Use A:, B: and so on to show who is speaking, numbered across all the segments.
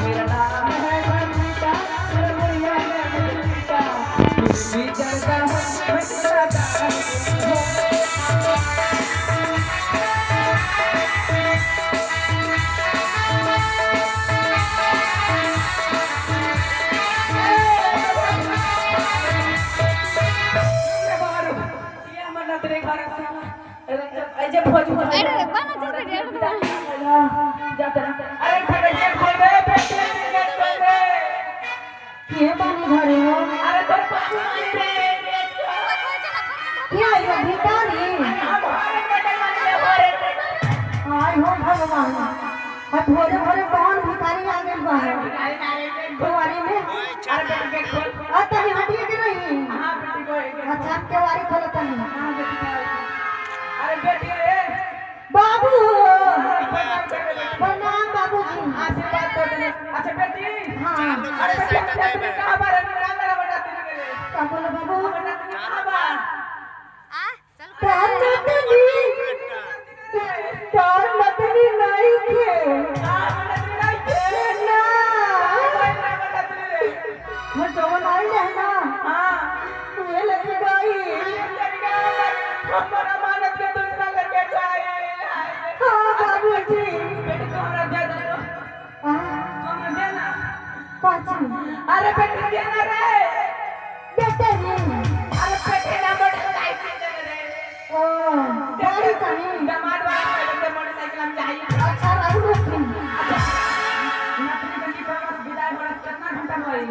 A: मेरा नाम है बंसीटा मेरा मुड़िया है बंसीटा भी चलता है बंसीटा ऐसे भोज अरे बना चल रे जाता अरे खड़े ये खोल दे बेटे खोल दे ये पानी भरे हो अरे तो पानी रे ये आयो भिखारी हमारे बेटे माने भरे आय हो भगवान अब भोरे भोरे कौन भिखारी आ गए बाहर दुआरी में अरे बेटे गेट खोल आ तनी हटिए के नहीं हां बेटी को अच्छा केवारी खोलो तनी हां बेटी अरे बेटी रे बाबू प्रणाम बाबूजी आशीर्वाद कर देने अच्छा बेटी हां अरे बेटी कहां बारे राम राम बताती रे का बोलो बाबू बताती कहां बा आ चल तार मतनी नहीं के ना वो जवन आई है ना हां ये लेके गई हमारा मानत के दूसरा लेके जाए हां बाबूजी बेटी तुम्हारा दे दो हां तुम देना पाँच अरे बेटी देना रे बेटे रे अरे बेटे ना मोटरसाइकिल दे रे ओ गाड़ी चाहिए दामाद वाला बेटे मोटरसाइकिल हम चाहिए अच्छा रहू रखी नौकरी बंदी पर विदाई होने कितना घंटा होई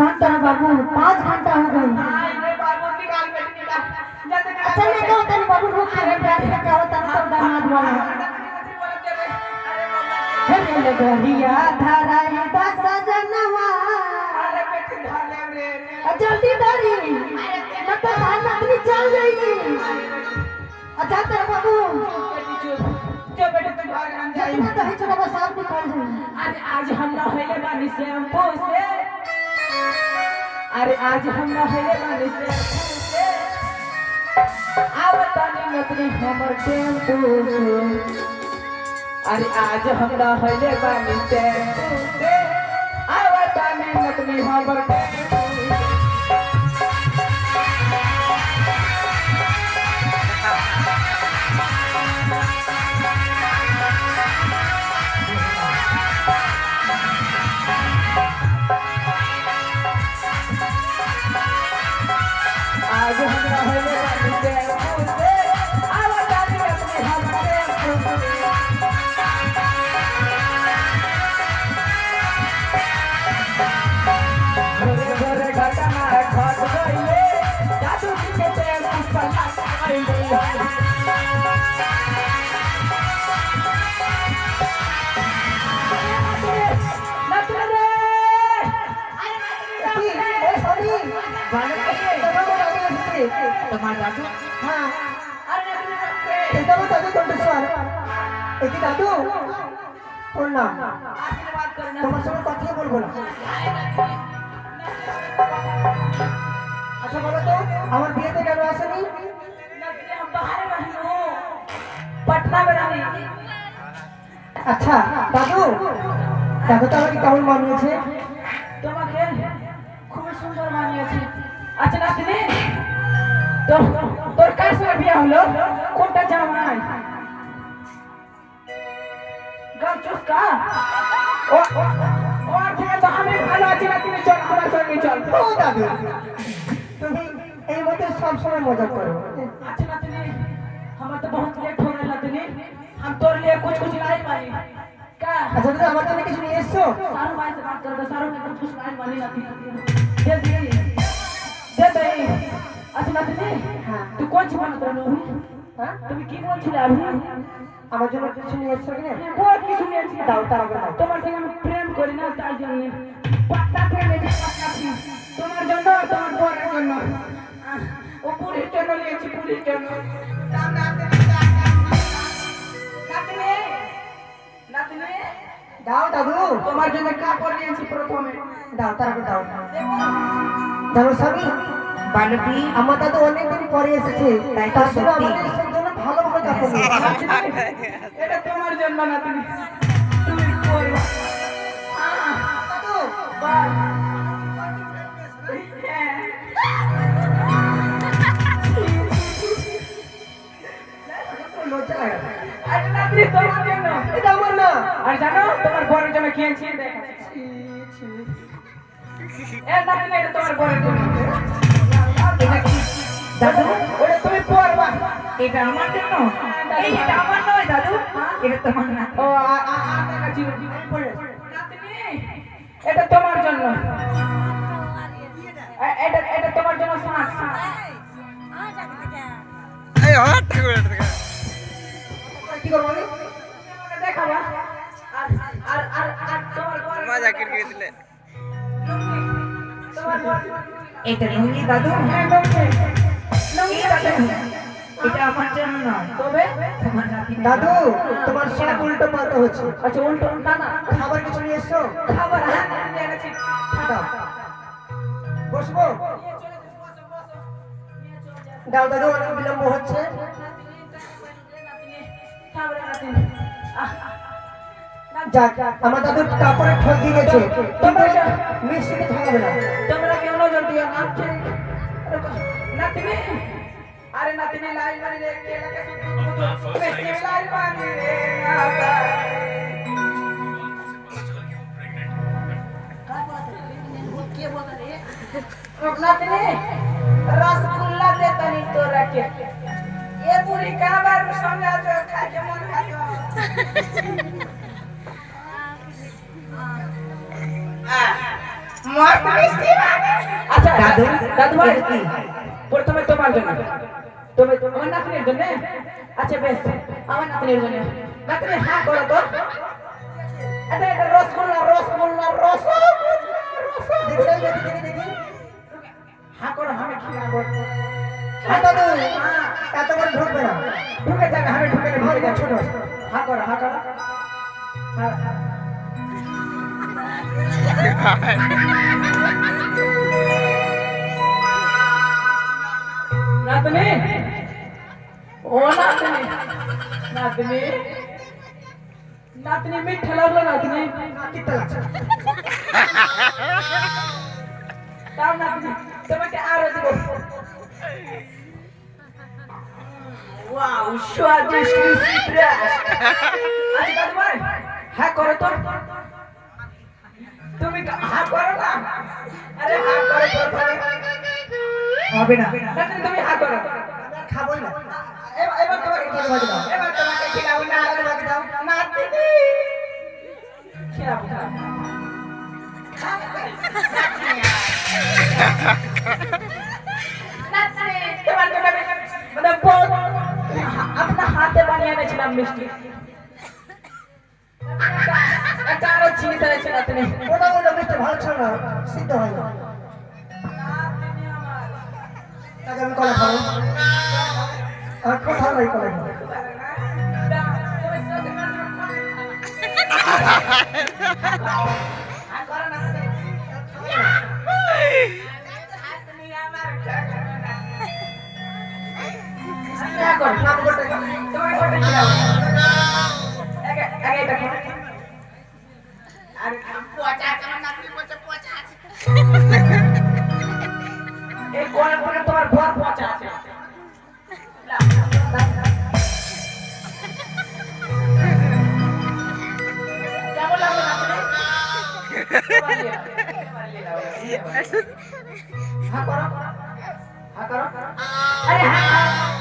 A: घंटा बाबू 5 घंटा हो गए हां रे बाबू निकाल बेटी निकाल अच्छा नहीं कहो तनी बाबू रुक के प्यार से कहो तनी तो दामाद वाला हे ले गरिया धराई दस जनवा अरे बेटी धर ले रे जल्दी धरी न तो धान आदमी चल जाएगी अच्छा तेरा बाबू बेटी जो बेटी तो घर हम जाई ना तो ही छोटा बस आप निकल जाए अरे आज हम ना होले बानी से हमको से अरे आज हम ना होले बानी से आवतानी नतनी हमर टेम्पो अरे आज हमरा हले बानी टेम्पो आवतानी नतनी हमर टेम्पो आज हमरा हले बानी टेम्पो आवतानी नतनी हमर टेम्पो घरे घटना घट गईले जादू के टेम्पो पर गईले तुम्हारा दादू हां अरे एकदम दादू तो सवाल एक दादू प्रणाम आशीर्वाद करना তোমার সঙ্গে কথা বলবো না अच्छा बोलो तो আমার বিয়েতে কেন আসেনি নকলে हम बाहर रहनु पटना में रही अच्छा दादू দাদু তো আমাকে কেমন মানিয়েছে তোমাকে খুব সুন্দর মানিয়েছে আচ্ছা নাতনি तो তোর কার সঙ্গে বিয়ে হলো কোনটা জামাই গাল চুসকা ও और থেকে তো আমি ভালো আছি না তুমি চল আমার সঙ্গে চল ও দাদু তুমি এই মতে সব সময় মজা করো अच्छा नातनी हमार तो बहुत लेट हो रहा नातनी हम तोर लिए कुछ लाई वाली का अच्छा दादा আমার জন্য কিছু নিয়ে এসছো সারু ভাই से बात कर दो सारु ने कुछ लाई वाली नातनी दे दे अच्छा नातनी हां तू कौन सी बात कर रही है हां তুমি কি বলছিলে আমি আমার জন্য কিছু নিয়ে এসছো কি না বহুত কিছু নিয়ে এসেছি দাও তারপর দাও তোমার সঙ্গে আমি প্রেম করি না তার জন্য পাত্তা প্রেম এটা পাত্তা তোমার জন্য তোমার বরের জন্য ও পুলিশ জন্য নিয়েছি পুলিশ জন্য দাম নাতনি নাতনি দাও দাদু তোমার জন্য কাপড় নিয়েছি প্রথমে দাও তারপর দাও জানো স্বামী বানবি আমার দাদু অনেকদিন পরে এসেছে তাই তো সত্যি জন্য ভালো ভালো কাপড় এটা তোমার জন্য নাতনি তুমি পরবা এ নাতনি এটা তোমার বরের জন্য এটা কি দাদু ওটা তুমি পরবা এটা আমার জন্য এটা আমার নয় দাদু এটা তোমার না ও টাকা ছিল পড়ে নাতনি এটা তোমার জন্য এটা তোমার জন্য স্মার্ট
B: এই হট করে দেখা
A: কি করব আমি দেখাবা আর তোমার বর
B: মজা করে দিলেন
A: তোমার বর
C: এটা লুঙ্গি দাদু
A: লুঙ্গি দাদু
C: এটা আমার জন্য নয়
A: তবে
C: তোমার নাতি
D: দাদু তোমার সব উল্টো পাল্টা হচ্ছে
A: আচ্ছা উল্টো না না
D: খাবার কিছু নিয়ে এসছো
A: খাবার হ্যাঁ নিয়ে এনেছি
D: দাও। বসবো দাও দাদু অনেক বিলম্ব হচ্ছে যাক আমার দাদু কাপড়ে ঠকিয়ে গেছে তোমরা মিষ্টিকে ঠকাবে না
A: তোমরা কেউ নজর দিও না নাতিনি আরে নাতিনি লাই মারি রে কে লাগে মিষ্টি লাই মারি রে নাতিনি রসগোল্লা দে তনি তো রাখে এ বুড়ি কাবার সঙ্গে আছো খাইতে মন খাইতো মস্ত মিষ্টি আচ্ছা
C: দাদু
A: দাদু ভাই
C: কি
A: প্রথমে তোমার জন্য তুমি আমার নাতনির জন্য আচ্ছা বেশ আমার নাতনির জন্য নাতনি হ্যাঁ করো তো আচ্ছা এটা রসগোল্লা রসগোল্লা রসগোল্লা
D: দেখি
A: হ্যাঁ করো আমি খাবো
D: হ্যাঁ দাদু এতবার ঢুকবে না
A: ঢুকে যাক আমি ঢুকে
D: আমার
A: ঢুকে
D: ছোট
A: হ্যাঁ করো হ্যাঁ করো হ্যাঁ নাতনি ও নাতনি নাতনি নাতনি মিঠা লাগলো নাতনি
D: কিতা লাগছে
A: তাও নাতনি তোমাকে আরো দিব ওয়াও স্বাদিষ্ট স্প্রাশ আচ্ছা দাদু ভাই হ্যাঁ করো তো তুমি হ্যাঁ করো না আরে হ্যাঁ করো প্রথমে
C: হবে না
A: নাতনি তুমি হ্যাঁ করো
D: খাবোই না
A: এবার তোমাকে
D: খেতে পারবে না
A: এবার তোমাকে খিলাবো না
D: আমাকে দাও
A: নাতনি খিলাবো নাতনি তোমার জন্য মানে বহুত আপনার হাতে বানিয়ে এনেছিলাম মিষ্টি একটা আরো চিনি এনেছে নাতনি
D: ওটা ওটা মিষ্টি ভালো ছিল না সিদ্ধ হয় না তাকে আমি কলা খাবো আর খুব ভালো লাগে কলা খাবো
A: তোমার বর পচা আছে কেমন লাগলো হ্যাঁ করো হ্যাঁ করো আরে হ্যাঁ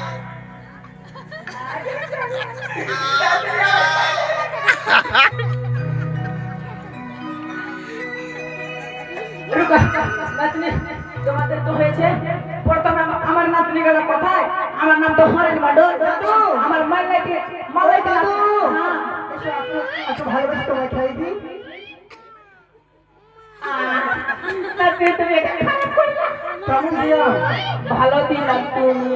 A: নাতনি তোমাদের তো হয়েছে প্রথমে আমার নাতনি গেল কোথায় আমার নাম তো হরেন বাডল আমার মালাইটি মালাইটি
D: এত ভালোবাসি তোমায় খাই দিই
A: নাতনি তুমি এটা খারাপ করলে
D: কেমন দিও
A: ভালো দিলাম তুমি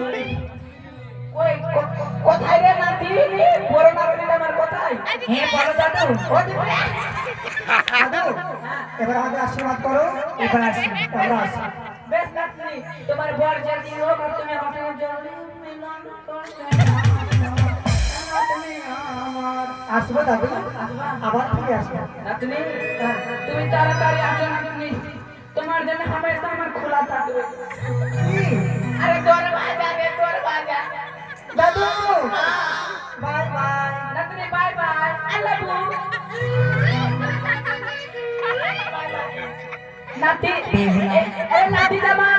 A: ওই কোথায় রে নাতি বড় নাতনি আমার কোথায়
C: হ্যাঁ বলো দাদু
A: ও দিদি
D: দাদু এবার আমাকে আশীর্বাদ করো
C: এবার আসি
D: আমরা আসি
A: বেশ নাতনি তোমার বর জলদি হোক আর তুমি আমাকে জলদি মিলন করতে নাতনি আমার
D: আসবো দাদু আবার ফিরে আসবো
A: নাতনি তুমি তাড়াতাড়ি আসো নাতনি তোমার জন্য হামেশা আমার খোলা থাকবে আরে দরওয়াজা রে দরওয়াজা
D: দাদু বাই বাই
A: নাতনি bye bye I love you নাতি, এ নাতি জামা